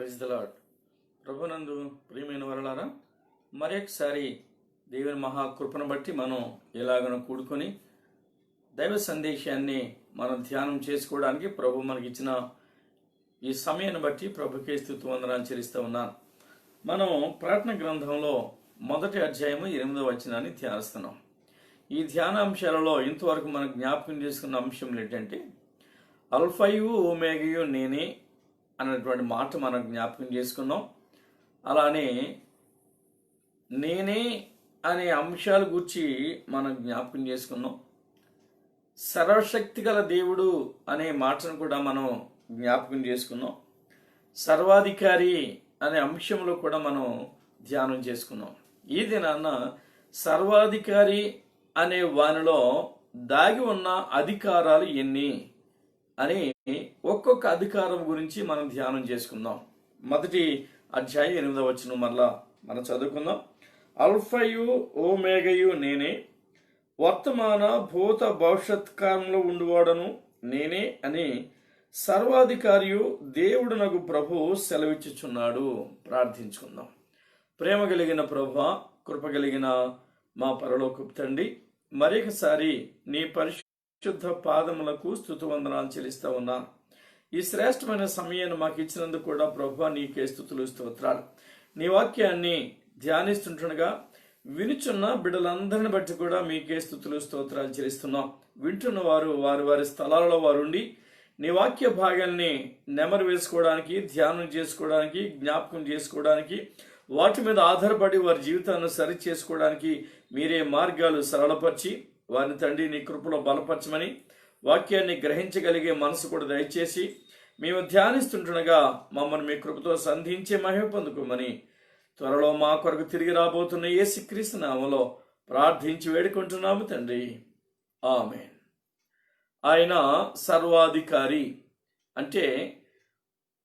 Praise the lord. ప్రభునందు ప్రియమైన వరలారా, మరొకసారి దేవుని మహాకృపను బట్టి మనం ఎలాగనో కూడుకొని దైవ సందేశాన్ని మనం ధ్యానం చేసుకోవడానికి ప్రభు మనకిచ్చిన ఈ సమయాన్ని బట్టి ప్రభుకే స్తుతి వందనాలు చెల్లిస్తూ ఉన్నాను. మనం ప్రకటన గ్రంథంలో మొదటి అధ్యాయము 8వ వచనాన్ని ధ్యానిస్తున్నాం. ఈ ధ్యానాంశాలలో ఇంతవరకు మనం జ్ఞాపకం చేసుకున్న అంశం ఏంటంటే, అల్ఫయు ఓమేగయు నేనే అన్నటువంటి మాట మనం జ్ఞాపకం చేసుకున్నాం. అలానే నేనే అనే అంశాల గురించి మనం జ్ఞాపకం చేసుకున్నాం. సర్వశక్తి గల దేవుడు అనే మాటను కూడా మనం జ్ఞాపకం చేసుకున్నాం. సర్వాధికారి అనే అంశంలో కూడా మనం ధ్యానం చేసుకున్నాం. ఈ దినాన్న సర్వాధికారి అనే వానిలో దాగి ఉన్న అధికారాలు ఎన్ని అని ఒక్కొక్క అధికారం గురించి మనం ధ్యానం చేసుకుందాం. మొదటి అధ్యాయం 8వ వచనం మరలా మనం చదువుకుందాం. అల్ఫయు ఓమేగయు నేనే, వర్తమాన భూత భవిష్యత్ కాలంలో ఉండువాడను నేనే అని సర్వాధికారియు దేవుడునగు ప్రభు సెలవిచ్చుచున్నాడు. ప్రార్థించుకుందాం. ప్రేమ కలిగిన ప్రభు, కృప కలిగిన మా పరలోకపు తండ్రి, మరొకసారి నీ పరిశుద్ధ పాదములకు స్తుతి వందనాలు చెల్లిస్తా ఉన్నాను. ఈ శ్రేష్టమైన సమయాన్ని మాకు ఇచ్చినందుకు కూడా ప్రభు నీకే స్తుతులు స్తోత్రాలు. నీ వాక్యాన్ని ధ్యానిస్తుండగా వినుచున్న బిడ్డలందరిని బట్టి కూడా మీకే స్తుతులు స్తోత్రాలు చెల్లిస్తున్నాం. వింటున్న వారు వారి వారి స్థలాలలో వారుండి నీ వాక్య భాగాల్ని నెమరు వేసుకోవడానికి, ధ్యానం చేసుకోవడానికి, జ్ఞాపకం చేసుకోవడానికి, వాటి మీద ఆధారపడి వారి జీవితాన్ని సరి చేసుకోవడానికి మీరే మార్గాలు సరళపరిచి వారిని తండ్రి నీ కృపలో బలపరచమని, వాక్యాన్ని గ్రహించగలిగే మనసు కూడా దయచేసి మేము ధ్యానిస్తుండగా మమ్మల్ని మీ కృపతో సంధించే మహిమ పొందుకోమని త్వరలో మా కొరకు తిరిగి రాబోతున్న యేసుక్రీస్తు నామములో ప్రార్థించి వేడుకుంటున్నాము తండ్రి, ఆమేన్. ఆయన సర్వాధికారి అంటే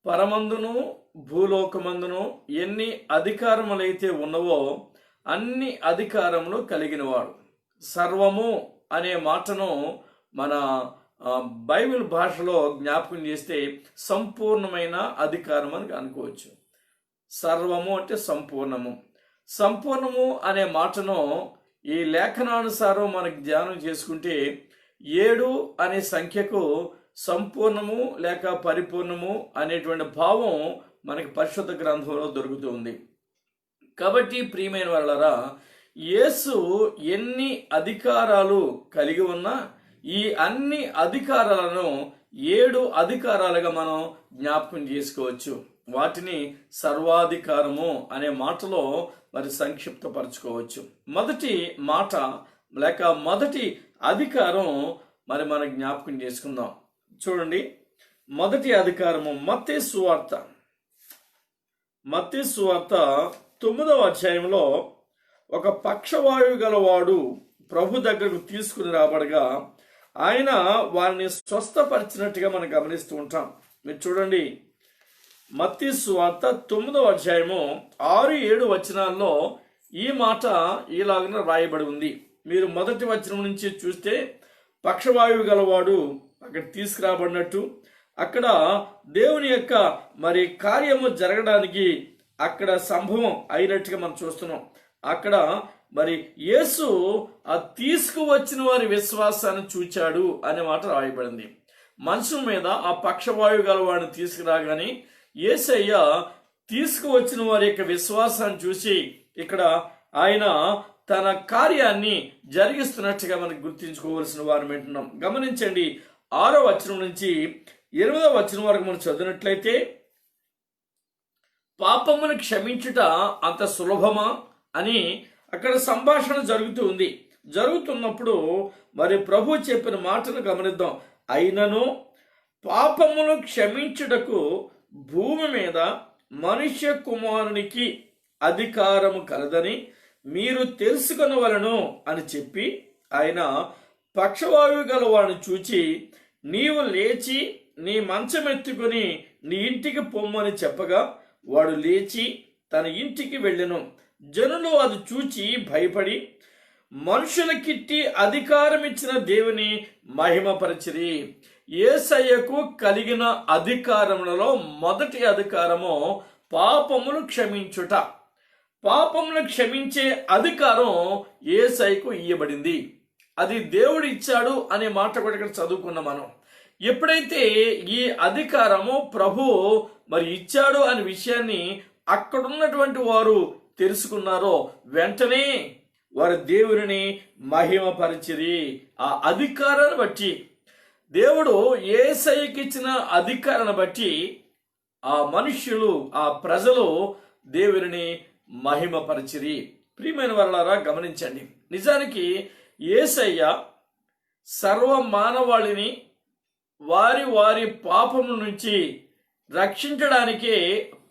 పరమందును భూలోకమందును ఎన్ని అధికారములైతే ఉన్నవో అన్ని అధికారములు కలిగినవాడు. సర్వము అనే మాటను మన బైబిల్ భాషలో జ్ఞాపకం చేస్తే సంపూర్ణమైన అధికారం అని అనుకోవచ్చు. సర్వము అంటే సంపూర్ణము. సంపూర్ణము అనే మాటను ఈ లేఖనానుసారం మనకు ధ్యానం చేసుకుంటే 7 అనే సంఖ్యకు సంపూర్ణము లేక పరిపూర్ణము అనేటువంటి భావం మనకి పరిశుద్ధ గ్రంథంలో దొరుకుతుంది. కాబట్టి ప్రియమైన వాళ్ళరా, యేసు ఎన్ని అధికారాలు కలిగి ఉన్నా ఈ అన్ని అధికారాలను 7 అధికారాలుగా మనం జ్ఞాపకం చేసుకోవచ్చు. వాటిని సర్వాధికారము అనే మాటలో మరి సంక్షిప్తపరచుకోవచ్చు. మొదటి మాట లేక మొదటి అధికారం మరి మనం జ్ఞాపకం చేసుకుందాం. చూడండి, మొదటి అధికారము మత్తయి సువార్త 9వ అధ్యాయంలో ఒక పక్షవాయువు గలవాడు ప్రభు దగ్గరకు తీసుకుని రాబడగా ఆయన వారిని స్వస్థపరిచినట్టుగా మనం గమనిస్తూ ఉంటాం. మీరు చూడండి, మత్తయి సువార్త 9వ అధ్యాయము 6-7 వచనాల్లో ఈ మాట ఇలాగనే రాయబడి ఉంది. మీరు మొదటి వచనం నుంచి చూస్తే పక్షవాయువు గలవాడు అక్కడ తీసుకురాబడినట్టు, అక్కడ దేవుని యొక్క మరి కార్యము జరగడానికి అక్కడ సంభవం అయినట్టుగా మనం చూస్తున్నాం. అక్కడ మరి యేసు ఆ తీసుకువచ్చిన వారి విశ్వాసాన్ని చూచాడు అనే మాట రాయబడింది. మనుషుల మీద ఆ పక్షవాయువు గలవాడిని తీసుకురాగానే యేసయ్య తీసుకువచ్చిన వారి యొక్క విశ్వాసాన్ని చూసి ఇక్కడ ఆయన తన కార్యాన్ని జరిగిస్తున్నట్టుగా మనకు గుర్తించుకోవలసిన వారు వింటున్నాం. గమనించండి, 6వ వచనం నుంచి 8వ వచనం వరకు మనం చదివినట్లయితే, పాపమును క్షమించుట అంత సులభమా అని అక్కడ సంభాషణ జరుగుతూ ఉంది. జరుగుతున్నప్పుడు మరి ప్రభు చెప్పిన మాటను గమనిద్దాం. అయినను పాపమును క్షమించుటకు భూమి మీద మనుష్య కుమారునికి అధికారము కలదని మీరు తెలుసుకొనవలెను అని చెప్పి ఆయన పక్షవాయువు గల వాడిని చూచి, నీవు లేచి నీ మంచమెత్తుకొని నీ ఇంటికి పొమ్మని చెప్పగా వాడు లేచి తన ఇంటికి వెళ్ళెను. జనులు అది చూచి భయపడి మనుషులకిట్టి అధికారం ఇచ్చిన దేవుని మహిమపరచిరి. యేసయ్యకు కలిగిన అధికారములలో మొదటి అధికారము పాపములు క్షమించుట. పాపములు క్షమించే అధికారం యేసయ్యకు ఇయ్యబడింది. అది దేవుడు ఇచ్చాడు అనే మాట కూడా ఇక్కడ చదువుకున్నాం మనం. ఎప్పుడైతే ఈ అధికారము ప్రభువు మరి ఇచ్చాడు అనే విషయాన్ని అక్కడున్నటువంటి వారు తెలుసుకున్నారో వెంటనే వారు దేవుని మహిమపరిచిరి. ఆ అధికారాన్ని బట్టి, దేవుడు యేసయ్యకి ఇచ్చిన అధికారాన్ని బట్టి ఆ మనుష్యులు, ఆ ప్రజలు దేవుని మహిమపరిచిరి. ప్రియమైన వారలారా గమనించండి, నిజానికి యేసయ్య సర్వ మానవాళిని వారి వారి పాపముల నుంచి రక్షించడానికే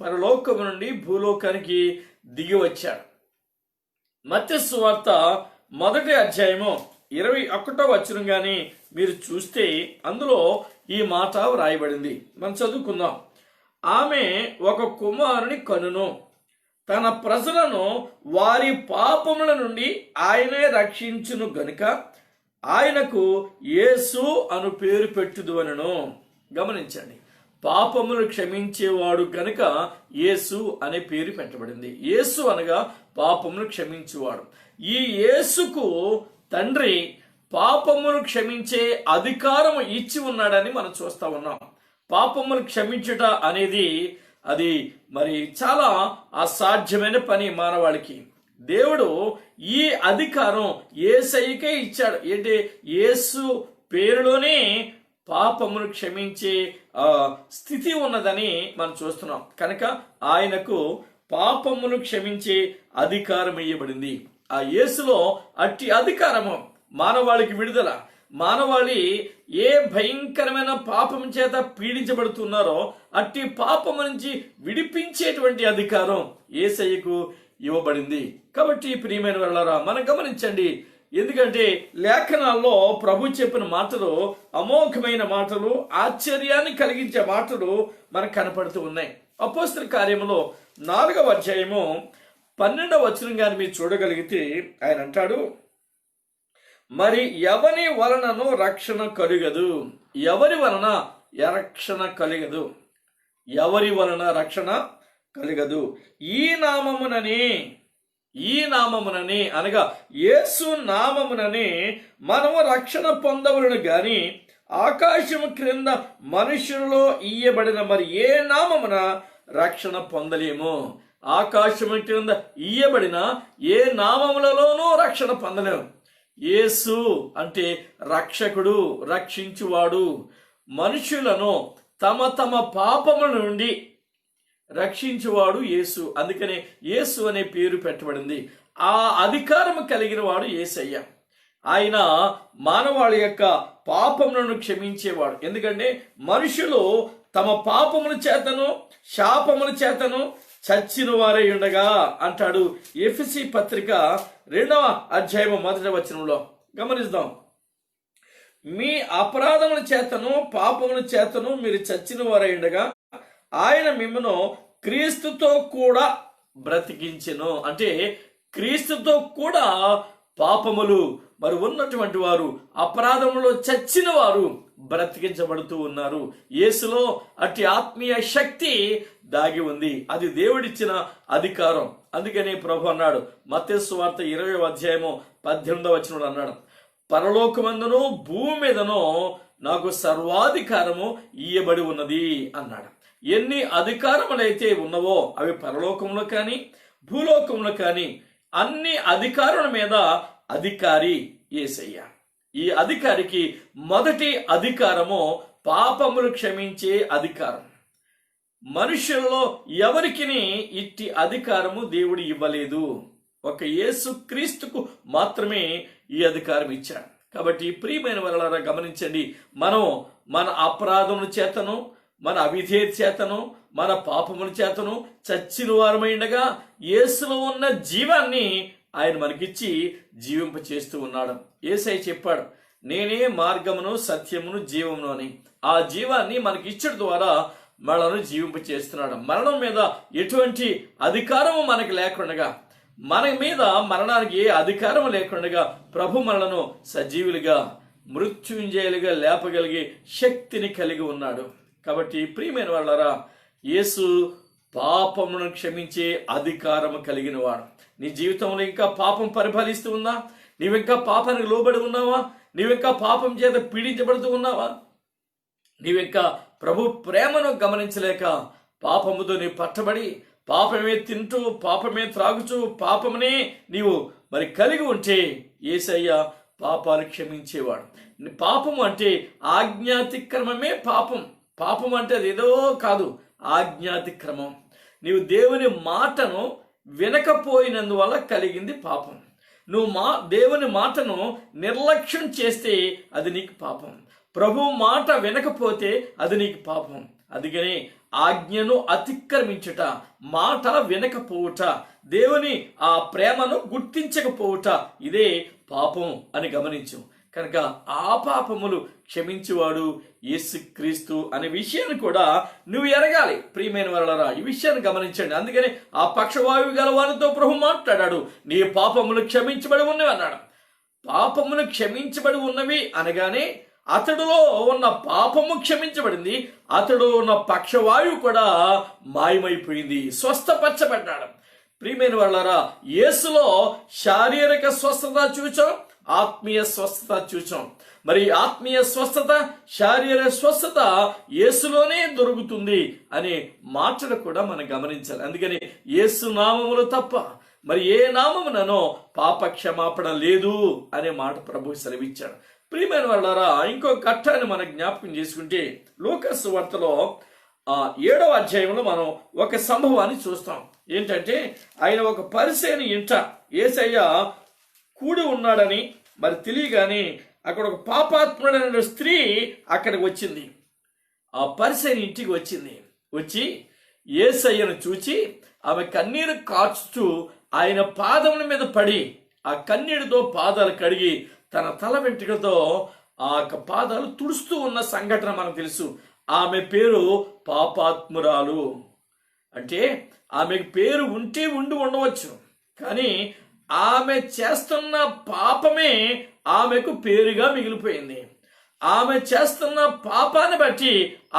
పరలోకము నుండి భూలోకానికి దిగి వచ్చాడు. మత్తయి సువార్త 1వ అధ్యాయము 21వ వచనం గాని మీరు చూస్తే అందులో ఈ మాట వ్రాయబడింది. మనం చదువుకుందాం. ఆమె ఒక కుమారుని కనును, తన ప్రజలను వారి పాపముల నుండి ఆయనే రక్షించును గనుక ఆయనకు యేసు అను పేరు పెట్టుదు అనను. గమనించండి, పాపములు క్షమించేవాడు గనుక యేసు అనే పేరు పెట్టబడింది. యేసు అనగా పాపములు క్షమించేవాడు. ఈ యేసుకు తండ్రి పాపములు క్షమించే అధికారం ఇచ్చి ఉన్నాడని మనం చూస్తా ఉన్నాం. పాపములు క్షమించుట అనేది అది మరి చాలా అసాధ్యమైన పని మానవాళికి. దేవుడు ఈ అధికారం యేసయ్యకే ఇచ్చాడు. ఏంటి? యేసు పేరులోనే పాపమును క్షమించే స్థితి ఉన్నదని మనం చూస్తున్నాం. కనుక ఆయనకు పాపమును క్షమించే అధికారం ఇవ్వబడింది. ఆ యేసులో అట్టి అధికారము మానవాళికి విడుదల. మానవాళి ఏ భయంకరమైన పాపం చేత పీడించబడుతున్నారో అట్టి పాపము నుంచి విడిపించేటువంటి అధికారం యేసయ్యకు ఇవ్వబడింది. కాబట్టి ప్రియమైన వారలారా మనం గమనించండి, ఎందుకంటే లేఖనాల్లో ప్రభు చెప్పిన మాటలు అమోఘమైన మాటలు, ఆశ్చర్యాన్ని కలిగించే మాటలు మనకు కనపడుతూ ఉన్నాయి. అపోస్తల కార్యములో 4వ అధ్యాయము 12వ వచనం గాని మీరు చూడగలిగితే ఆయన అంటాడు, మరి ఎవరి వలనను రక్షణ కలుగదు. ఎవరి వలన రక్షణ కలుగదు? ఎవరి వలన రక్షణ కలుగదు? ఈ నామమునని అనగా యేసు నామమునని మనము రక్షణ పొందవలను గాని ఆకాశము క్రింద మనుషులలో ఇయ్యబడిన మరి ఏ నామమున రక్షణ పొందలేము. ఆకాశము క్రింద ఇయ్యబడిన ఏ నామములలోనూ రక్షణ పొందలేము. యేసు అంటే రక్షకుడు, రక్షించువాడు. మనుషులను తమ తమ పాపముల నుండి రక్షించువాడు యేసు. అందుకనే యేసు అనే పేరు పెట్టబడింది. ఆ అధికారం కలిగిన వాడు యేసయ్య. ఆయన మానవాళి యొక్క పాపములను క్షమించేవాడు. ఎందుకంటే మనుషులు తమ పాపముల చేతను శాపముల చేతను చచ్చిన వారై ఉండగా అంటాడు ఎఫెసీ పత్రిక 2వ అధ్యాయము 1వ వచనంలో. గమనిద్దాం, మీ అపరాధముల చేతను పాపముల చేతను మీరు చచ్చిన వారై ఉండగా ఆయన మిమ్మను క్రీస్తుతో కూడా బ్రతికించెను. అంటే క్రీస్తుతో కూడా పాపములు మరి ఉన్నటువంటి వారు, అపరాధములో చచ్చిన వారు బ్రతికించబడుతూ ఉన్నారు. యేసులో అట్టి ఆత్మీయ శక్తి దాగి ఉంది. అది దేవుడిచ్చిన అధికారం. అందుకని ప్రభు అన్నాడు మత్తయి సువార్త 20వ అధ్యాయము 18వ వచనంలో అన్నాడు, పరలోకమందును భూమి మీదను నాకు సర్వాధికారము ఇయ్యబడి ఉన్నది అన్నాడు. ఎన్ని అధికారములైతే ఉన్నవో అవి పరలోకంలో కానీ భూలోకంలో కానీ అన్ని అధికారుల మీద అధికారి యేసయ్య. ఈ అధికారికి మొదటి అధికారము పాపములు క్షమించే అధికారం. మనుషుల్లో ఎవరికిని ఇట్టి అధికారము దేవుడు ఇవ్వలేదు. ఒక యేసు క్రీస్తుకు మాత్రమే ఈ అధికారం ఇచ్చాడు. కాబట్టి ప్రియమైన వారలారా గమనించండి, మనం మన అపరాధముల చేతను, మన అవిధేయత చేతను, మన పాపముల చేతను చచ్చిన వారమైండగా యేసులో ఉన్న జీవాన్ని ఆయన మనకిచ్చి జీవింప చేస్తూ ఉన్నాడు. యేసయ్య చెప్పాడు, నేనే మార్గమును సత్యమును జీవమును అని. ఆ జీవాన్ని మనకి ఇచ్చడం ద్వారా మనను జీవింప చేస్తున్నాడు. మరణం మీద ఎటువంటి అధికారము మనకి లేకుండగా, మన మీద మరణానికి ఏ అధికారం లేకుండగా ప్రభు మనలను సజీవులుగా మృత్యుంజయులుగా లేపగలిగే శక్తిని కలిగి ఉన్నాడు. కాబట్టి ప్రియమైన వాళ్ళారా, యేసు పాపమును క్షమించే అధికారము కలిగిన వాడు. నీ జీవితంలో ఇంకా పాపం పరిపాలిస్తూ ఉందా? నీవింకా పాపానికి లోబడి ఉన్నావా? నీవింకా పాపం చేత పీడించబడుతూ ఉన్నావా? నీవింకా ప్రభు ప్రేమను గమనించలేక పాపముతో నీ పట్టబడి పాపమే తింటూ పాపమే త్రాగుచూ పాపమునే నీవు మరి కలిగి ఉంటే యేసయ్య పాపాలు క్షమించేవాడు. పాపము అంటే ఆజ్ఞాతిక్రమమే పాపం. పాపం అంటే అది ఏదో కాదు, ఆజ్ఞాతిక్రమం. నీవు దేవుని మాటను వినకపోయినందువల్ల కలిగింది పాపం. నువ్వు దేవుని మాటను నిర్లక్ష్యం చేస్తే అది నీకు పాపం. ప్రభు మాట వినకపోతే అది నీకు పాపం. అందుకని ఆజ్ఞను అతిక్రమించుట, మాట వినకపోవుట, దేవుని ఆ ప్రేమను గుర్తించకపోవుట, ఇదే పాపం అని గమనించు. కనుక ఆ పాపములు క్షమించేవాడు యేసుక్రీస్తు అనే విషయాన్ని కూడా నువ్వు ఎరగాలి. ప్రియమైన వాళ్ళరా, ఈ విషయాన్ని గమనించండి. అందుకని ఆ పక్షవాయువు గల వారితో ప్రభు మాట్లాడాడు, నీ పాపములు క్షమించబడి ఉన్నవి అన్నాడు. పాపములు క్షమించబడి ఉన్నవి అనగానే అతడులో ఉన్న పాపము క్షమించబడింది, అతడు ఉన్న పక్షవాయువు కూడా మాయమైపోయింది, స్వస్థపరచబడ్డాడు. ప్రియమైన వాళ్ళారా, యేసులో శారీరక స్వస్థత చూచాం, ఆత్మీయ స్వస్థత చూచాం. మరి ఆత్మీయ స్వస్థత, శారీరక స్వస్థత యేసులోనే దొరుకుతుంది అనే మాటలు కూడా మనం గమనించాలి. అందుకని యేసు నామములు తప్ప మరి ఏ నామముననో పాప క్షమాపణ లేదు అనే మాట ప్రభు సెలవిచ్చాడు. ప్రియమైన వాళ్ళారా, ఇంకో ఘట్టాన్ని మనం జ్ఞాపకం చేసుకుంటే లూకా సువార్తలో 7వ అధ్యాయంలో మనం ఒక సంభవాన్ని చూస్తాం. ఏంటంటే ఆయన ఒక పరిసయ్యుని ఇంట యేసయ్య కూడి ఉన్నాడని మరి తెలియగానే అక్కడ ఒక పాపాత్ముడైన స్త్రీ అక్కడికి వచ్చింది. ఆ పరిసయ్యుని ఇంటికి వచ్చి యేసయ్యను చూచి ఆమె కన్నీరు కార్చుతూ ఆయన పాదముల మీద పడి ఆ కన్నీరుతో పాదాలు కడిగి తన తల వెంట్రుకతో ఆ పాదాలు తుడుస్తూ ఉన్న సంఘటన మనకు తెలుసు. ఆమె పేరు పాపాత్మురాలు. అంటే ఆమెకు పేరు ఉంటే ఉండవచ్చు, కానీ ఆమె చేస్తున్న పాపమే ఆమెకు పేరుగా మిగిలిపోయింది. ఆమె చేస్తున్న పాపాన్ని బట్టి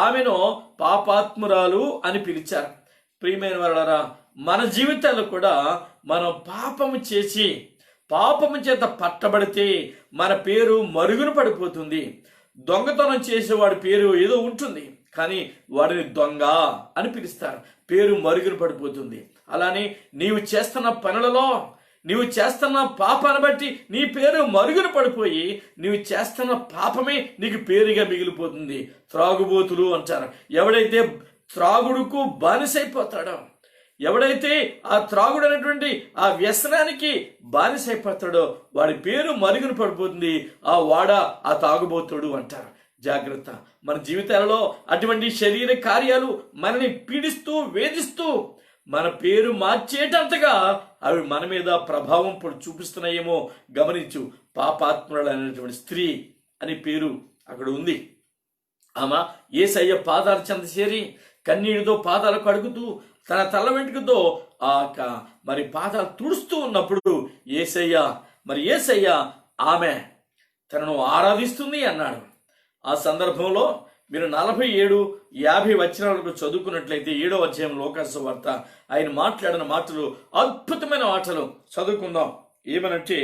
ఆమెను పాపాత్మురాలు అని పిలిచారు. ప్రియమైన వారలారా, మన జీవితాల్లో కూడా మనం పాపము చేసి పాపము చేత పట్టబడితే మన పేరు మరుగున పడిపోతుంది. దొంగతనం చేసేవాడి పేరు ఏదో ఉంటుంది, కానీ వాడిని దొంగ అని పిలుస్తారు, పేరు మరుగున పడిపోతుంది. అలానే నీవు చేస్తున్న పనులలో నీవు చేస్తున్న పాపాన్ని బట్టి నీ పేరు మరుగున పడిపోయి నీవు చేస్తున్న పాపమే నీకు పేరుగా మిగిలిపోతుంది. త్రాగుబోతులు అంటారు. ఎవడైతే త్రాగుడుకు బానిసైపోతాడో, ఎవడైతే ఆ త్రాగుడు అనేటువంటి ఆ వ్యసనానికి బానిసైపోతాడో వాడి పేరు మరుగున పడిపోతుంది. ఆ తాగుబోతుడు అంటారు. జాగ్రత్త. మన జీవితాలలో అటువంటి శరీర కార్యాలు మనని పీడిస్తూ వేధిస్తూ మన పేరు మార్చేటంతగా అవి మన మీద ప్రభావం చూపిస్తున్నాయేమో గమనించు. పాపాత్మురాలు అనేటువంటి స్త్రీ అని పేరు అక్కడ ఉంది. ఆమె యేసయ్య పాదాల చెంత చేరి కన్నీటితో పాదాలు కడుగుతూ తన తల వెంట్రుకతో మరి పాదాలు తుడుస్తూ ఉన్నప్పుడు యేసయ్య ఆమె తనను ఆరాధిస్తుంది అన్నాడు. ఆ సందర్భంలో మీరు 47-50 వచనాలకు చదువుకున్నట్లయితే 7వ అధ్యాయం లూకా సువార్త ఆయన మాట్లాడిన మాటలు అద్భుతమైన మాటలు చదువుకుందాం. ఏమనంటే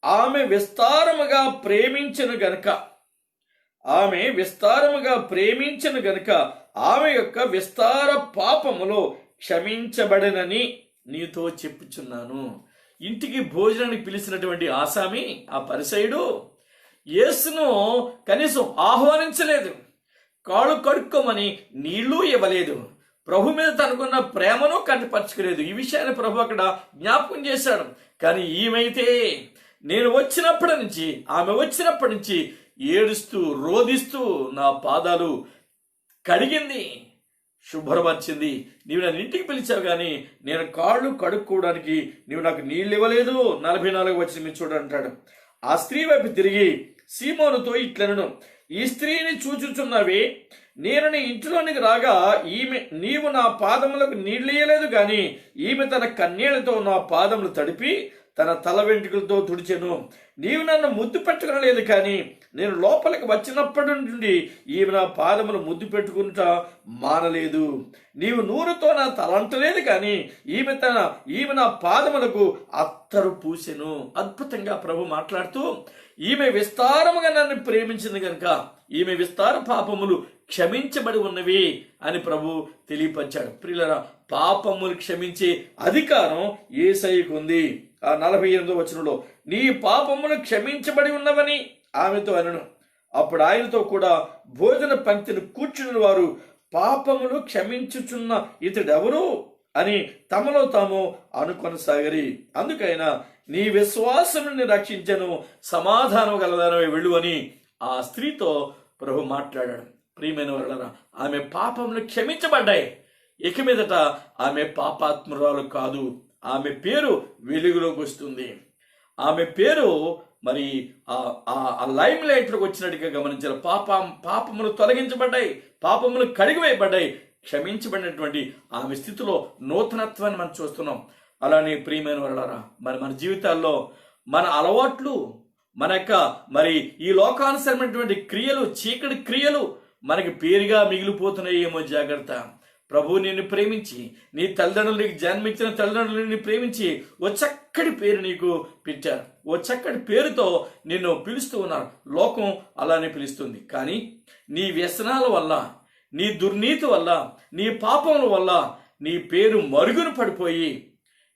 ఆమె విస్తారముగా ప్రేమించను గనుక ఆమె యొక్క విస్తార పాపములో క్షమించబడనని నీతో చెప్పుచున్నాను. ఇంటికి భోజనానికి పిలిచినటువంటి ఆసామి, ఆ పరిసయ్యుడు యేసును కనీసం ఆహ్వానించలేదు, కాళ్ళు కడుక్కోమని నీళ్లు ఇవ్వలేదు, ప్రభు మీద తనకున్న ప్రేమను కనపరచుకోలేదు. ఈ విషయాన్ని ప్రభు అక్కడ జ్ఞాపకం చేశాడు. కానీ ఈమెయితే ఆమె వచ్చినప్పటి నుంచి ఏడుస్తూ రోదిస్తూ నా పాదాలు కడిగింది, శుభ్రపరిచింది. నీవు నన్ను ఇంటికి పిలిచావు కానీ నేను కాళ్ళు కడుక్కోవడానికి నీవు నాకు నీళ్ళు ఇవ్వలేదు. 44 వచనం మీరు చూడంటాడు. ఆ స్త్రీ వైపు తిరిగి సీమోనుతో ఇట్లనెను, ఈ స్త్రీని చూచుచున్నవి, నేను నీ ఇంటిలోనికి రాగా నీవు నా పాదములకు నీళ్ళు ఇయ్యలేదు, కానీ ఈమె తన కన్నీళ్లతో నా పాదములు తడిపి తన తల వెంట్రుకలతో తుడిచెను. నీవు నన్ను ముద్దు పెట్టుకునలేదు, కానీ నేను లోపలికి వచ్చినప్పటి నుండి ఈమె నా పాదములు ముద్దు పెట్టుకుంట మానలేదు. నీవు నూనెతో నా తలంటలేదు, కానీ ఈమె నా పాదములకు అత్తరు పూసెను. అద్భుతంగా ప్రభు మాట్లాడుతూ, ఈమె విస్తారముగా నన్ను ప్రేమించింది కనుక ఈమె విస్తార పాపములు క్షమించబడి ఉన్నవి అని ప్రభు తెలియపరిచాడు. ప్రియులారా, పాపములు క్షమించే అధికారం యేసయ్యకు ఉంది. ఆ 48వ వచనంలో, నీ పాపములు క్షమించబడి ఉన్నవని ఆమెతో అనను. అప్పుడు ఆయనతో కూడా భోజన పంక్తిని కూర్చుని వారు, పాపములు క్షమించుచున్న ఇతడెవరు అని తమలో తాము అనుకొనసాగరి. అందుకైనా నీ విశ్వాసం నుండి రక్షించను, సమాధానం గలదానమే వెళ్ళు అని ఆ స్త్రీతో ప్రభు మాట్లాడాడు. ప్రియమైన వారలారా, ఆమె పాపములు క్షమించబడ్డాయి. ఇక మీదట ఆమె పాపాత్మురాలు కాదు. ఆమె పేరు వెలుగులోకి వస్తుంది. ఆమె పేరు మరి ఆ లైమ్ లైట్లోకి వచ్చినట్టుగా గమనించారు. పాపములు తొలగించబడ్డాయి, పాపములు కడిగివేయబడ్డాయి. క్షమించబడినటువంటి ఆమె స్థితిలో నూతనత్వాన్ని మనం చూస్తున్నాం. అలానే ప్రియమైన వారలారా, మన జీవితాల్లో మన అలవాట్లు, మన యొక్క మరి ఈ లోకానుసరమైనటువంటి క్రియలు, చీకటి క్రియలు మనకి పేరుగా మిగిలిపోతున్నాయేమో. జాగ్రత్త. ప్రభు నిన్ను ప్రేమించి, నీ తల్లిదండ్రులు, నీకు జన్మించిన తల్లిదండ్రులు నిన్ను ప్రేమించి ఓ చక్కటి పేరు నీకు పెట్టారు. ఓ చక్కటి పేరుతో నిన్ను పిలుస్తూ ఉన్నారు. లోకం అలానే పిలుస్తుంది. కానీ నీ వ్యసనాల వల్ల, నీ దుర్నీతి వల్ల, నీ పాపముల వల్ల నీ పేరు మరుగున పడిపోయి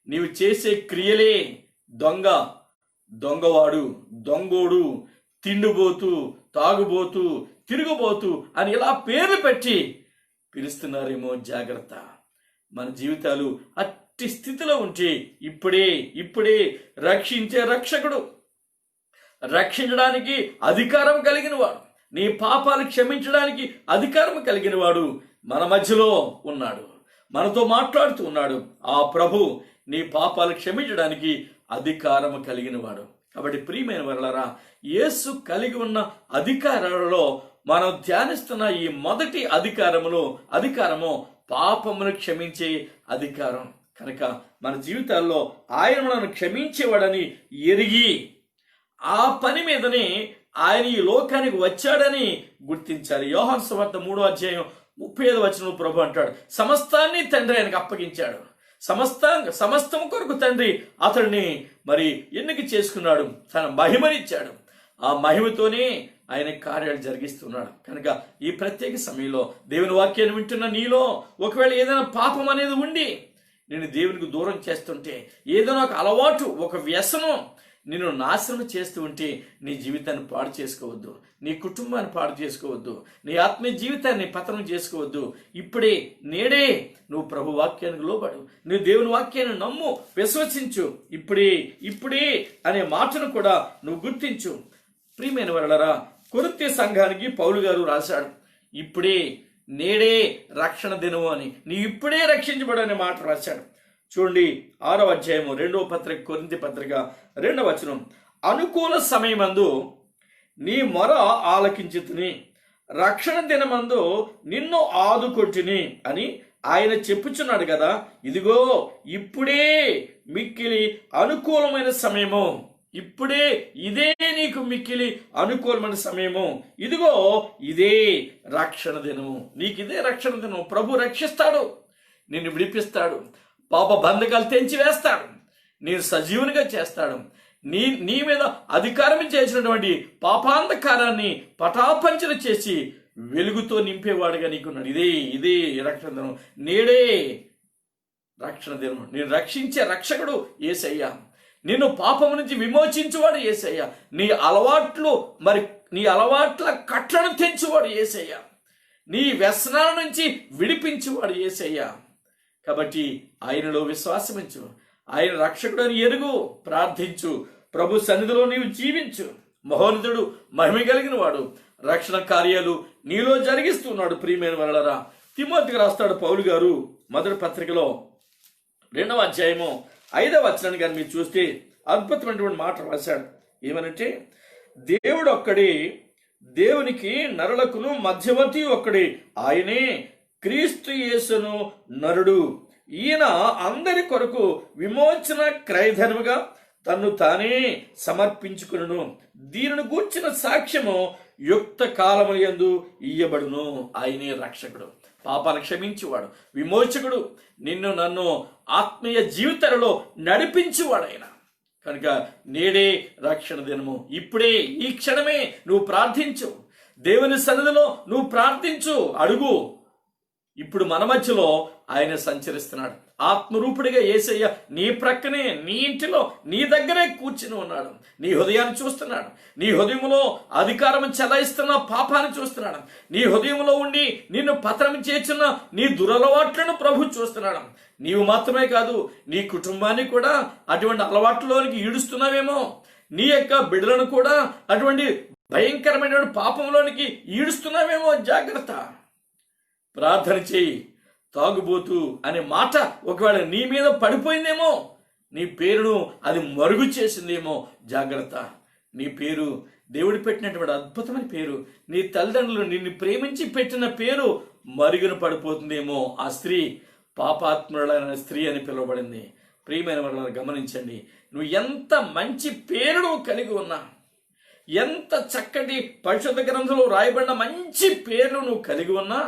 నీవు చేసే క్రియలే దొంగవాడు, దొంగోడు, తిండిబోతు, తాగుబోతు, తిరుగుబోతు అని ఇలా పేర్లు పెట్టి పిలుస్తున్నారేమో. జాగ్రత్త. మన జీవితాలు అట్టి స్థితిలో ఉంటే ఇప్పుడే రక్షించే రక్షకుడు, రక్షించడానికి అధికారం కలిగిన వాడు, నీ పాపాలు క్షమించడానికి అధికారం కలిగిన వాడు మన మధ్యలో ఉన్నాడు, మనతో మాట్లాడుతూ ఉన్నాడు. ఆ ప్రభు నీ పాపాలు క్షమించడానికి అధికారం కలిగిన వాడు. కాబట్టి ప్రియమైన వారలారా, యేసు కలిగి ఉన్న అధికారాలలో మనం ధ్యానిస్తున్న ఈ మొదటి అధికారము పాపమును క్షమించే అధికారం. కనుక మన జీవితాల్లో ఆయన మనను క్షమించేవాడని ఎరిగి ఆ పని మీదనే ఆయన ఈ లోకానికి వచ్చాడని గుర్తించాలి. యోహాను సువార్త 3వ అధ్యాయం 35వ వచనం ప్రభు అంటాడు, సమస్తాన్ని తండ్రి ఆయనకు అప్పగించాడు. సమస్తం కొరకు తండ్రి అతడిని మరి ఎన్నిక చేసుకున్నాడు, తన మహిమనిచ్చాడు. ఆ మహిమతోనే ఆయన కార్యాలు జరిగిస్తున్నాడు. కనుక ఈ ప్రత్యేక సమయంలో దేవుని వాక్యాన్ని వింటున్న నీలో ఒకవేళ ఏదైనా పాపం అనేది ఉండి నేను దేవునికి దూరం చేస్తుంటే, ఏదైనా ఒక అలవాటు, ఒక వ్యసనం నిన్ను నాశనం చేస్తూ ఉంటే, నీ జీవితాన్ని పాడు చేసుకోవద్దు, నీ కుటుంబాన్ని పాడు చేసుకోవద్దు, నీ ఆత్మీయ జీవితాన్ని పతనం చేసుకోవద్దు. నేడే నువ్వు ప్రభు వాక్యానికి లోబడు, నువ్వు దేవుని వాక్యాన్ని నమ్ము, విశ్వసించు. ఇప్పుడే అనే మాటను కూడా నువ్వు గుర్తించు. ప్రియమైన వారలారా, కొరింథీ సంఘానికి పౌలు గారు రాశాడు, నేడే రక్షణ దినము అని. నీ ఇప్పుడే రక్షించబడు అనే మాట రాశాడు. చూడండి, 6వ అధ్యాయము 2వ పత్రిక, కొరింథీ పత్రిక 2వ వచనం, అనుకూల సమయమందు నీ మొర ఆలకించితిని, రక్షణ దినమందు నిన్ను ఆదుకొంటిని అని ఆయన చెప్పుచున్నాడు కదా. ఇదిగో ఇప్పుడే మిక్కిలి అనుకూలమైన సమయము, ఇదే నీకు మిక్కిలి అనుకూలమైన సమయము. ఇదిగో ఇదే రక్షణ దినము, నీకు ఇదే రక్షణ దినము. ప్రభు రక్షిస్తాడు, నిన్ను విడిపిస్తాడు, పాప బంధకాలు తెంచివేస్తాడు, నేను సజీవునిగా చేస్తాడు. నీ మీద అధికారం చేసినటువంటి పాపాంధకారాన్ని పటాపంచలు చేసి వెలుగుతో నింపేవాడుగా నీకున్నాడు. ఇదే రక్షణ దినం, నేడే రక్షణ దినం. నేను రక్షించే రక్షకుడు యేసయ్య, నిన్ను పాపము నుంచి విమోచించువాడు యేసయ్య, నీ అలవాట్ల కట్లను తెంచువాడు యేసయ్య, నీ వ్యసనాల నుంచి విడిపించువాడు యేసయ్య. కాబట్టి ఆయనలో విశ్వాసమించు, ఆయన రక్షకుడు అని ఎరుగు, ప్రార్థించు, ప్రభు సన్నిధిలో నీవు జీవించు. మహోన్నతుడు, మహిమ కలిగిన వాడు రక్షణ కార్యాలు నీలో జరిగిస్తున్నాడు. ప్రియమైన వారలారా, తిమోతికి రాస్తాడు పౌలు గారు మొదటి పత్రికలో 2వ అధ్యాయము 5వ వచనాన్ని కానీ మీరు చూస్తే అద్భుతమైనటువంటి మాట రాశాడు. ఏమనంటే, దేవుడు ఒక్కడే, దేవునికి నరులకును మధ్యవర్తి ఒక్కడే, ఆయనే క్రీస్తు యేసును నరుడు. ఈయన అందరి కొరకు విమోచన క్రయధనముగా తన్ను తానే సమర్పించుకును, దీనిని గూర్చిన సాక్ష్యము యుక్త కాలములందు ఇయ్యబడును. ఆయనే రక్షకుడు, పాపాలను క్షమించువాడు, విమోచకుడు, నిన్ను నన్ను ఆత్మీయ జీవితంలో నడిపించువాడు ఆయన. కనుక నేడే రక్షణ దినము, ఇప్పుడే ఈ క్షణమే నువ్వు ప్రార్థించు, దేవుని సన్నిధిలో నువ్వు ప్రార్థించు, అడుగు. ఇప్పుడు మన మధ్యలో ఆయన సంచరిస్తున్నాడు. ఆత్మరూపుడిగా యేసయ్య నీ ప్రక్కనే, నీ ఇంటిలో, నీ దగ్గరే కూర్చుని ఉన్నాడు. నీ హృదయాన్ని చూస్తున్నాడు. నీ హృదయంలో అధికారం చెలాయిస్తున్న పాపాన్ని చూస్తున్నాడు. నీ హృదయంలో ఉండి నిన్ను పతనం చేస్తున్న నీ దురలవాట్లను ప్రభు చూస్తున్నాడు. నీవు మాత్రమే కాదు, నీ కుటుంబాన్ని కూడా అటువంటి అలవాట్లలోనికి ఈడుస్తున్నావేమో, నీ యొక్క బిడ్డలను కూడా అటువంటి భయంకరమైన పాపంలోనికి ఈడుస్తున్నావేమో. జాగ్రత్త, ప్రార్థన చేయి. తాగుబోతు అనే మాట ఒకవేళ నీ మీద పడిపోయిందేమో, నీ పేరును అది మరుగు చేసిందేమో. జాగ్రత్త, నీ పేరు దేవుడు పెట్టినటువంటి అద్భుతమైన పేరు, నీ తల్లిదండ్రులు నిన్ను ప్రేమించి పెట్టిన పేరు మరుగున పడిపోతుందేమో. ఆ స్త్రీ పాపాత్మురాలైన స్త్రీ అని పిలువబడింది. ప్రియమైన వారు గమనించండి, నువ్వు ఎంత మంచి పేరును కలిగి ఉన్నా, ఎంత చక్కటి పరిశుద్ధ గ్రంథంలో రాయబడిన మంచి పేర్లు నువ్వు కలిగి ఉన్నా,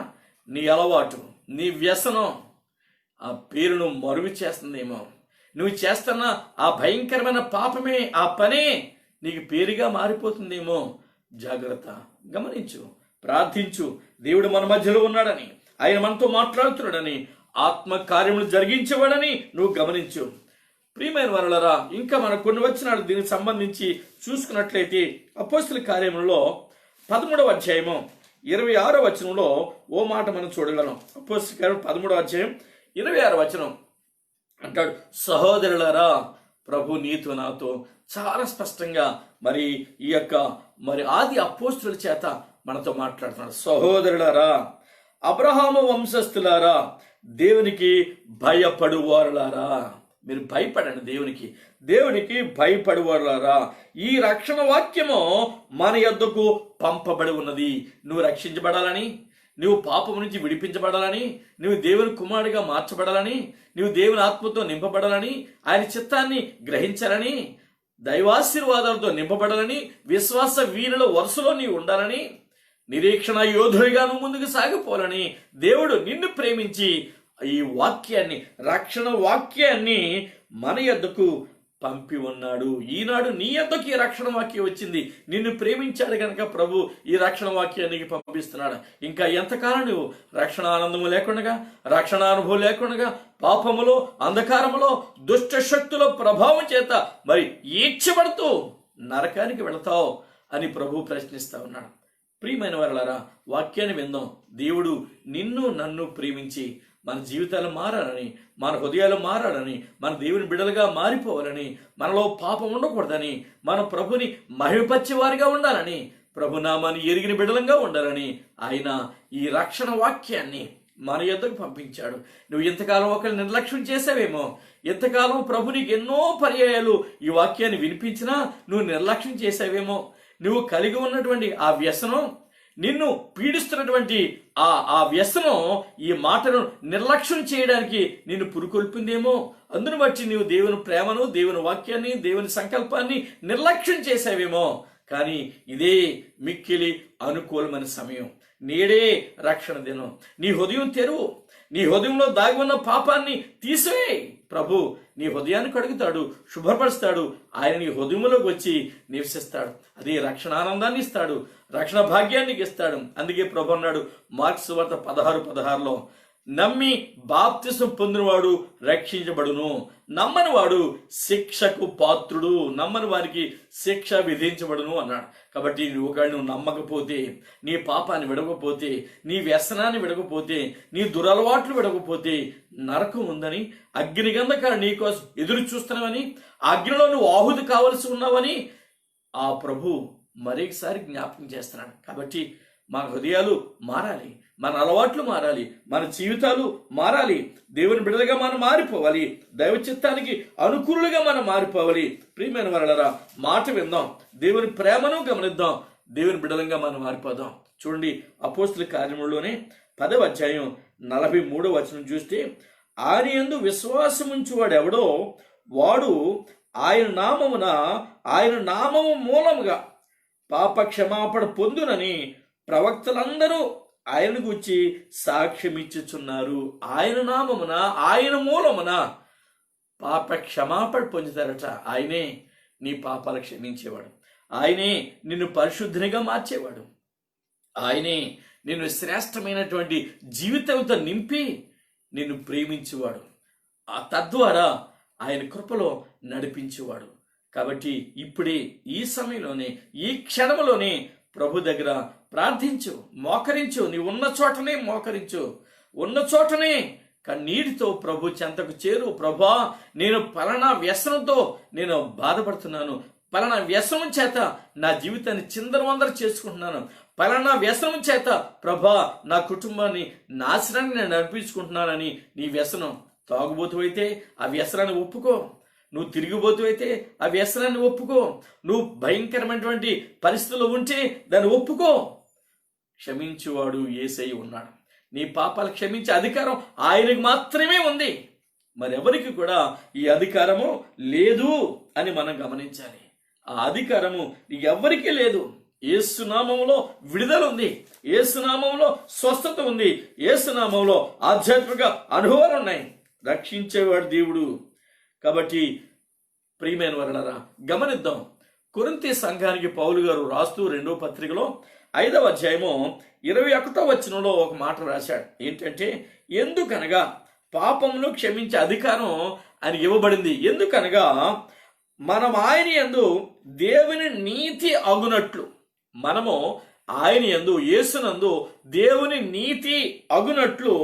నీ అలవాటు, నీ వ్యసనం ఆ పేరును మరుగు చేస్తుందేమో. నువ్వు చేస్తున్న ఆ భయంకరమైన పాపమే, ఆ పనే నీకు పేరుగా మారిపోతుందేమో. జాగ్రత్త, గమనించు, ప్రార్థించు. దేవుడు మన మధ్యలో ఉన్నాడని, ఆయన మనతో మాట్లాడుతున్నాడని, ఆత్మ కార్యములు జరిగించేవాడని నువ్వు గమనించు. ప్రియమైన వారలారా, ఇంకా మనకు కొన్ని వచనాలు దీనికి సంబంధించి చూసుకున్నట్లయితే అపోస్తలుల కార్యములలో 13వ అధ్యాయము 26వ వచనంలో ఓ మాట మనం చూడగలం. అపోస్తలుల కార్యము 13వ అధ్యాయం 26వ వచనం అంటాడు, సహోదరులారా, ప్రభు నీతో నాతో చాలా స్పష్టంగా మరి ఈ యొక్క మరి ఆది అపోస్తలుల చేత మనతో మాట్లాడుతున్నాడు. సహోదరులారా, అబ్రహాము వంశస్థులారా, దేవునికి భయపడువారులారా, మీరు భయపడండి. దేవునికి భయపడువారులారా, ఈ రక్షణ వాక్యము మన యొద్దకు పంపబడి ఉన్నది. నువ్వు రక్షించబడాలని, నువ్వు పాపము నుంచి విడిపించబడాలని, నువ్వు దేవుని కుమారుడిగా మార్చబడాలని, నువ్వు దేవుని ఆత్మతో నింపబడాలని, ఆయన చిత్తాన్ని గ్రహించాలని, దైవాశీర్వాదాలతో నింపబడాలని, విశ్వాస వీరుల వరుసలో నీవు ఉండాలని, నిరీక్షణ యోధుడిగా నువ్వు ముందుకు సాగిపోవాలని దేవుడు నిన్ను ప్రేమించి ఈ వాక్యాన్ని, రక్షణ వాక్యాన్ని మన యొద్దకు పంపి ఉన్నాడు. ఈనాడు నీ యొద్దకు ఈ రక్షణ వాక్యం వచ్చింది. నిన్ను ప్రేమించాడు కనుక ప్రభు ఈ రక్షణ వాక్యానికి పంపిస్తున్నాడు. ఇంకా ఎంతకాలం నువ్వు రక్షణ ఆనందము లేకుండా, రక్షణ అనుభవం లేకుండా, పాపములో, అంధకారములో, దుష్ట శక్తుల ప్రభావం చేత మరి ఈడ్చబడుతూ నరకానికి వెళతావు అని ప్రభు ప్రశ్నిస్తా ఉన్నాడు. ప్రియమైన వారలారా, వాక్యాన్ని విందాం. దేవుడు నిన్ను నన్ను ప్రేమించి మన జీవితాలు మారాలని, మన హృదయాలు మారాలని, మన దేవుని బిడ్డలుగా మారిపోవాలని, మనలో పాపం ఉండకూడదని, మన ప్రభుని మహిమపరిచే వారిగా ఉండాలని, ప్రభునామాన్ని ఎరిగిన బిడ్డలంగా ఉండాలని ఆయన ఈ రక్షణ వాక్యాన్ని మన యొద్దకు పంపించాడు. నువ్వు ఎంతకాలం ఒకరిని నిర్లక్ష్యం చేసావేమో, ఎంతకాలం ప్రభు నీకు ఎన్నో పర్యాయాలు ఈ వాక్యాన్ని వినిపించినా నువ్వు నిర్లక్ష్యం చేసావేమో. నువ్వు కలిగి ఉన్నటువంటి ఆ వ్యసనం, నిన్ను పీడిస్తున్నటువంటి ఆ వ్యసనం ఈ మాటను నిర్లక్ష్యం చేయడానికి నిన్ను పురుకొల్పిందేమో. అందును బట్టి నీవు దేవుని ప్రేమను, దేవుని వాక్యాన్ని, దేవుని సంకల్పాన్ని నిర్లక్ష్యం చేసావేమో. కానీ ఇదే మిక్కిలి అనుకూలమైన సమయం. నేడే రక్షణ దినం. నీ హృదయం తెరువు. నీ హృదయంలో దాగి ఉన్న పాపాన్ని తీసివేయి. ప్రభు నీ హృదయాన్ని కడుగుతాడు, శుభ్రపరుస్తాడు. ఆయన నీ హృదయంలోకి వచ్చి నివసిస్తాడు. అదే రక్షణ ఆనందాన్ని ఇస్తాడు, రక్షణ భాగ్యాన్ని ఇస్తాడు. అందుకే ప్రభు అన్నాడు మార్క్స్ సువార్త 16:16లో, నమ్మి బాప్తిసం పొందినవాడు రక్షించబడును, నమ్మని వాడు శిక్షకు పాత్రుడు, నమ్మని వారికి శిక్ష విధించబడును అన్నాడు. కాబట్టి నువ్వు నమ్మకపోతే, నీ పాపాన్ని విడవకపోతే, నీ వ్యసనాన్ని విడవకపోతే, నీ దురలవాట్లు విడవకపోతే నరకం ఉందని, అగ్నిగంధకాలు నీకోసం ఎదురు చూస్తున్నావని, అగ్నిలో నువ్వు ఆహుతి కావలసి ఉన్నావని ఆ ప్రభు మరొకసారి జ్ఞాపకం చేస్తున్నాడు. కాబట్టి మన హృదయాలు మారాలి, మన అలవాట్లు మారాలి, మన జీవితాలు మారాలి, దేవుని బిడ్డలుగా మనం మారిపోవాలి, దైవ చిత్తానికి అనుకూలుగా మనం మారిపోవాలి. ప్రియమైన వారలారా, మాట విందాం, దేవుని ప్రేమను గమనిద్దాం, దేవుని బిడ్డలంగా మనం మారిపోదాం. చూడండి, అపోస్తలుల కార్యములోనే 10వ అధ్యాయం 43వ వచనం చూస్తే, ఆయన యందు విశ్వాసముంచువాడు ఎవడో వాడు ఆయన నామము మూలముగా పాప క్షమాపణ పొందునని ప్రవక్తలందరూ ఆయన గురించి సాక్ష్యం ఇచ్చుచున్నారు. ఆయన నామమున, ఆయన మూలమున పాప క్షమాపణ పొందుతారట. ఆయనే నీ పాపాలు క్షమించేవాడు, ఆయనే నిన్ను పరిశుద్ధినిగా మార్చేవాడు, ఆయనే నిన్ను శ్రేష్టమైనటువంటి జీవితంతో నింపి నిన్ను ప్రేమించేవాడు, తద్వారా ఆయన కృపలో నడిపించేవాడు. కాబట్టి ఇప్పుడే, ఈ సమయంలోనే, ఈ క్షణంలోనే ప్రభు దగ్గర ప్రార్థించు, మోకరించు. నీ ఉన్న చోటనే మోకరించు, ఉన్న చోటనే కన్నీటితో ప్రభు చెంతకు చేరు. ప్రభా, నేను పలానా వ్యసనంతో నేను బాధపడుతున్నాను, పలానా వ్యసనం చేత నా జీవితాన్ని చిందరవందర చేసుకుంటున్నాను, పలానా వ్యసనం చేత ప్రభా నా కుటుంబాన్ని నాశనాన్ని నేను నడిపించుకుంటున్నానని నీ వ్యసనం తాగుబోతు అయితే ఆ వ్యసనాన్ని ఒప్పుకో. నువ్వు తిరిగిపోతూ అయితే ఆ వ్యసనాన్ని ఒప్పుకో. నువ్వు భయంకరమైనటువంటి పరిస్థితుల్లో ఉంటే దాన్ని ఒప్పుకో. క్షమించువాడు యేసయ్య ఉన్నాడు. నీ పాపాలు క్షమించే అధికారం ఆయనకు మాత్రమే ఉంది, మరెవరికి కూడా ఈ అధికారము లేదు అని మనం గమనించాలి. ఆ అధికారము ఎవరికీ లేదు. యేసునామములో విడుదల ఉంది, యేసునామములో స్వస్థత ఉంది, యేసునామములో ఆధ్యాత్మిక అనుభవాలు ఉన్నాయి. రక్షించేవాడు దేవుడు. కాబట్టి ప్రియమైన వారలారా, గమనిద్దాం. కొరింథీ సంఘానికి పౌలు గారు రాస్తూ 2వ పత్రికలో 5వ అధ్యాయము 21వ వచనంలో ఒక మాట రాశాడు. ఏంటంటే, ఎందుకనగా పాపమును క్షమించే అధికారం ఆయన ఇవ్వబడింది. ఎందుకనగా మనం ఆయన యందు దేవుని నీతి అగునట్లు, మనము ఆయన యందు, యేసునందు దేవుని నీతి అగునట్లు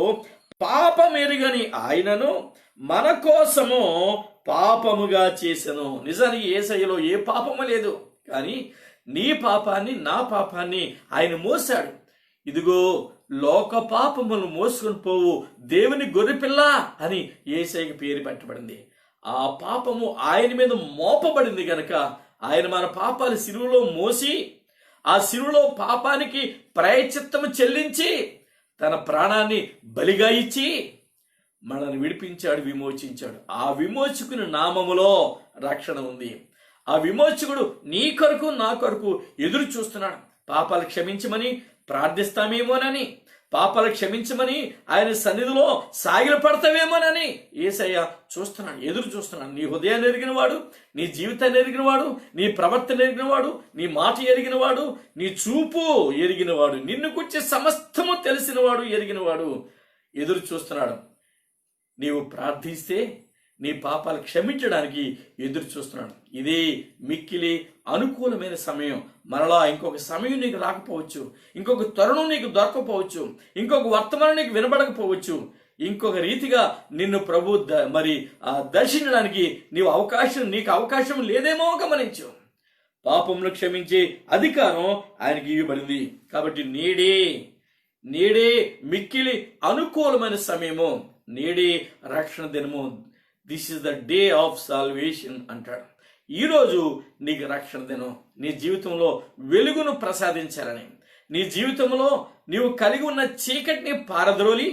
పాపమెరుగని ఆయనను మన కోసము పాపముగా చేసెను. నిజానికి యేసయ్యలో ఏ పాపము లేదు, కానీ నీ పాపాన్ని, నా పాపాన్ని ఆయన మోసాడు. ఇదిగో లోక పాపములు మోసుకొని పోవు దేవుని గొర్రెపిల్ల అని యేసయ్యకి పేరు పెట్టబడింది. ఆ పాపము ఆయన మీద మోపబడింది గనక ఆయన మన పాపాలు శిలువలో మోసి, ఆ శిలువలో పాపానికి ప్రాయశ్చిత్తము చెల్లించి తన ప్రాణాన్ని బలిగా ఇచ్చి మనల్ని విడిపించాడు, విమోచించాడు. ఆ విమోచకుని నామములో రక్షణ ఉంది. ఆ విమోచకుడు నీ కొరకు, నా కొరకు ఎదురు చూస్తున్నాడు. పాపాలు క్షమించమని ప్రార్థిస్తామేమోనని, పాపాలు క్షమించమని ఆయన సన్నిధిలో సాగిల పడతావేమోనని యేసయ్య చూస్తున్నాడు, ఎదురు చూస్తున్నాడు. నీ హృదయాన్ని ఎరిగినవాడు, నీ జీవితాన్ని ఎరిగినవాడు, నీ ప్రవర్తన ఎరిగినవాడు, నీ మాట ఎరిగినవాడు, నీ చూపు ఎరిగినవాడు, నిన్ను గురించి సమస్తము తెలిసినవాడు, ఎరిగినవాడు ఎదురు చూస్తున్నాడు. నీవు ప్రార్థిస్తే నీ పాపాలు క్షమించడానికి ఎదురు చూస్తున్నాడు. ఇదే మిక్కిలి అనుకూలమైన సమయం. మరలా ఇంకొక సమయం నీకు రాకపోవచ్చు, ఇంకొక తరుణం నీకు దొరకపోవచ్చు, ఇంకొక వర్తమానం నీకు వినబడకపోవచ్చు, ఇంకొక రీతిగా నిన్ను ప్రభు దర్శించడానికి నీకు అవకాశం లేదేమో గమనించు. పాపమును క్షమించే అధికారం ఆయనకి ఇవ్వబడింది. కాబట్టి నేడే మిక్కిలి అనుకూలమైన సమయము, నేడే రక్షణ దినము. This is the day of salvation అంటాడు. ఈరోజు నీకు రక్షణ దినం. నీ జీవితంలో వెలుగును ప్రసాదించాలని, నీ జీవితంలో నీవు కలిగి ఉన్న చీకటిని పారద్రోలి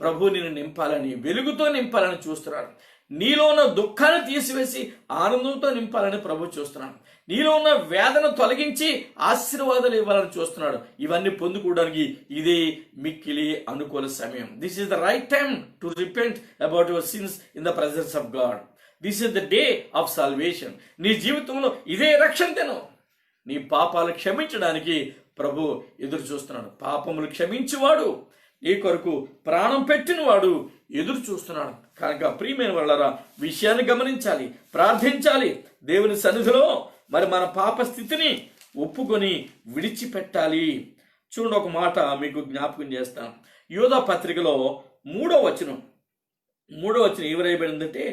ప్రభు నిన్ను నింపాలని, వెలుగుతో నింపాలని చూస్తున్నాడు. నీలో ఉన్న దుఃఖాన్ని తీసివేసి ఆనందంతో నింపాలని ప్రభు చూస్తున్నాడు. నీలో ఉన్న వేదన తొలగించి ఆశీర్వాదాలు ఇవ్వాలని చూస్తున్నాడు. ఇవన్నీ పొందుకోవడానికి ఇదే మిక్కిలి అనుకూల సమయం. This is the right time to repent about your sins in the presence of God. This is the day of salvation. నీ జీవితంలో ఇదే రక్షణ దినం. నీ పాపాలు క్షమించడానికి ప్రభు ఎదురు చూస్తున్నాడు. పాపములు క్షమించువాడు, నీ కొరకు ప్రాణం పెట్టినవాడు ఎదురు చూస్తున్నాడు. కనుక ప్రియమైన వాళ్ళారా, విషయాన్ని గమనించాలి, ప్రార్థించాలి. దేవుని సన్నిధిలో మన పాప స్థితిని ఒప్పుకొని విడిచిపెట్టాలి. చూడండి, ఒక మాట మీకు జ్ఞాపకం చేస్తాను. యోధా పత్రికలో 3వ వచనం ఏమరాయబడిందంటే,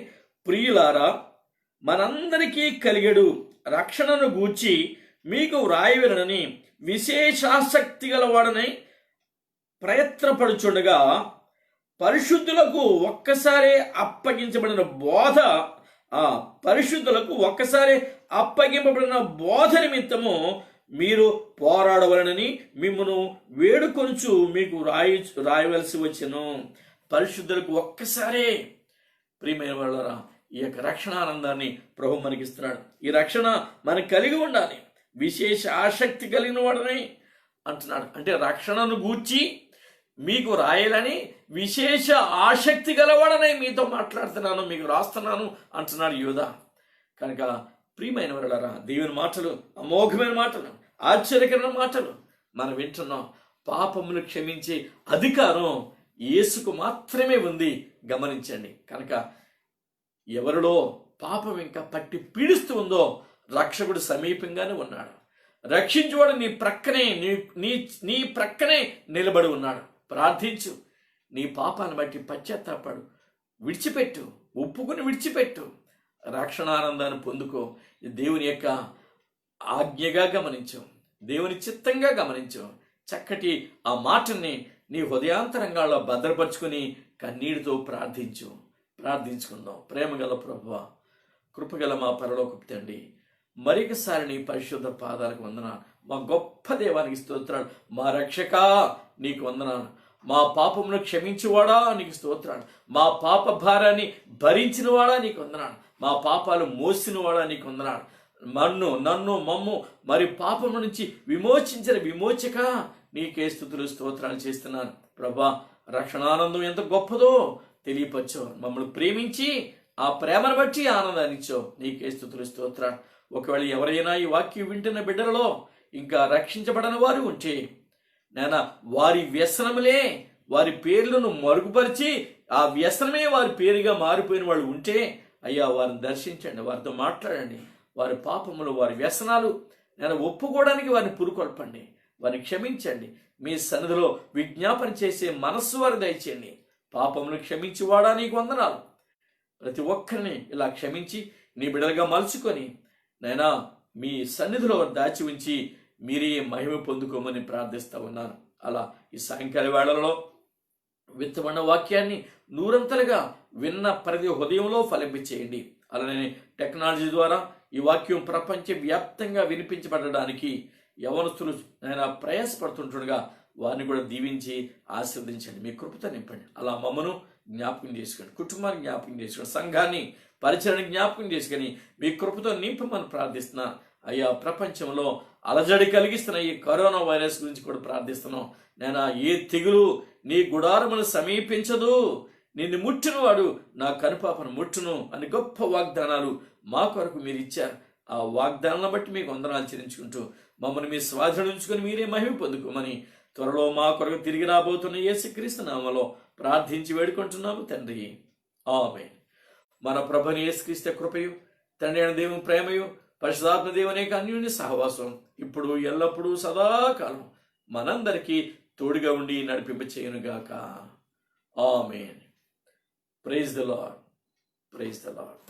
ప్రియులారా, మనందరికీ కలిగెడు రక్షణను గూర్చి మీకు వ్రాయవలనని విశేషాసక్తి గలవాడనై ప్రయత్నపడుచుండగా పరిశుద్ధులకు ఒక్కసారి అప్పగించబడిన బోధ నిమిత్తము మీరు పోరాడవలనని మిమ్మను వేడుకొనుచు మీకు రాయవలసి వచ్చెను. పరిశుద్ధులకు ఒక్కసారే. ప్రియమైన వాళ్ళారా, ఈ యొక్క రక్షణానందాన్ని ప్రభు మనకిస్తున్నాడు. ఈ రక్షణ మనకు కలిగి ఉండాలి. విశేష ఆసక్తి కలిగిన వాడని అంటున్నాడు. అంటే రక్షణను గూర్చి మీకు రాయాలని విశేష ఆసక్తి గలవాడని మీతో మాట్లాడుతున్నాను, మీకు రాస్తున్నాను అంటున్నాడు యూదా. కనుక ప్రియమైన వారలారా, దేవుని మాటలు అమోఘమైన మాటలు, ఆశ్చర్యకరమైన మాటలు మనం వింటున్నాం. పాపమును క్షమించే అధికారం యేసుకు మాత్రమే ఉంది, గమనించండి. కనుక ఎవరిలో పాపం ఇంకా పట్టి పీడిస్తూ ఉందో రక్షకుడు సమీపంగానే ఉన్నాడు. రక్షించువాడు నీ ప్రక్కనే నీ ప్రక్కనే నిలబడి ఉన్నాడు. ప్రార్థించు, నీ పాపాన్ని బట్టి పశ్చాత్తాపడు, విడిచిపెట్టు, ఒప్పుకుని విడిచిపెట్టు, రక్షణానందాన్ని పొందుకో. దేవుని యొక్క ఆజ్ఞగా గమనించు, దేవుని చిత్తంగా గమనించు. చక్కటి ఆ మాటని నీ హృదయాంతరంగాల్లో భద్రపరుచుకుని కన్నీటితో ప్రార్థించుకుందాం. ప్రేమగల ప్రభువా, కృపగల మా పరలోకపు తండ్రి, మరొకసారి నీ పరిశుద్ధ పాదాలకు వందనాలు. మా గొప్ప దేవానికి స్తోత్రాలు. మా రక్షక నీకు వందనాలు. మా పాపమును క్షమించువాడా నీకు స్తోత్రాలు. మా పాప భారాన్ని భరించినవాడా నీకు వందనాలు. మా పాపాలు మోసినవాడా నీకు వందనాలు. నన్ను మమ్ము మరి పాపము నుంచి విమోచించిన విమోచక నీకే స్తుతులు స్తోత్రాలు చేస్తున్నాను. ప్రభా, రక్షణానందం ఎంత గొప్పదో తెలియపరచో. మమ్మల్ని ప్రేమించి ఆ ప్రేమను బట్టి ఆనందాన్ని ఇచ్చో. నీకే స్తుతులు స్తోత్రాలు. ఒకవేళ ఎవరైనా ఈ వాక్యం వింటున్న బిడ్డలలో ఇంకా రక్షించబడని వారు ఉంటే, నాయన వారి వ్యసనములే వారి పేర్లను మరుగుపరిచి ఆ వ్యసనమే వారి పేరుగా మారిపోయిన వాళ్ళు ఉంటే, అయ్యా వారిని దర్శించండి, వారితో మాట్లాడండి. వారి పాపములు, వారి వ్యసనాలు నేను ఒప్పుకోవడానికి వారిని పురుకొల్పండి, వారిని క్షమించండి. మీ సన్నిధిలో విజ్ఞాపన చేసే మనస్సు వారు దయచేయండి. పాపమును క్షమించువాడా నీకు వందనాలు. ప్రతి ఒక్కరిని ఇలా క్షమించి నీ బిడ్డలుగా మలుచుకొని నైనా మీ సన్నిధిలో దాచి ఉంచి మీరే మహిమ పొందుకోమని ప్రార్థిస్తూ ఉన్నాను. అలా ఈ సాయంకాల వేళలలో విత్తబడిన వాక్యాన్ని నూరంతలుగా విన్న ప్రతి హృదయంలో ఫలింపచేయండి. అలానే టెక్నాలజీ ద్వారా ఈ వాక్యం ప్రపంచ వ్యాప్తంగా వినిపించబడడానికి యవనస్తులు ఆయన ప్రయాసపడుతుండగా వారిని కూడా దీవించి ఆశీర్వదించండి. మీ కృపతో నింపండి. అలా మమ్మను జ్ఞాపకం చేసుకోండి, కుటుంబాన్ని జ్ఞాపకం చేసుకోండి, సంఘాన్ని పరిచయాన్ని జ్ఞాపకం చేసుకొని మీ కృపతో నింపమని ప్రార్థిస్తున్నా. అయ్యా, ప్రపంచంలో అలజడి కలిగిస్తున్న ఈ కరోనా వైరస్ గురించి కూడా ప్రార్థిస్తున్నాం. నేను ఏ తెగులు నీ గుడారమును సమీపించదు, నిన్ను ముట్టును వాడు నా కనుపాపను ముట్టును అని గొప్ప వాగ్దానాలు మా కొరకు మీరు ఇచ్చారు. ఆ వాగ్దానాలను బట్టి మీకు వందనాలు చెల్లించుకుంటూ మమ్మల్ని మీ స్వాధీనం ఉంచుకొని మీరే మహిమ పొందుకోమని త్వరలో మా కొరకు తిరిగి రాబోతున్న యేసుక్రీస్తు నామములో ప్రార్థించి వేడుకుంటున్నాము తండ్రి, ఆమేన్. మన ప్రభుని యేసుక్రీస్తు కృపయు, తండ్రి అయిన దేవుని ప్రేమయు, పరిశుద్ధాత్మ దేవుని యొక్క అన్యోన్య సహవాసం ఇప్పుడు ఎల్లప్పుడూ సదాకాలం మనందరికీ తోడుగా ఉండి నడిపింపచేయునుగాక. ఆమేన్. Praise the Lord. Praise the lord.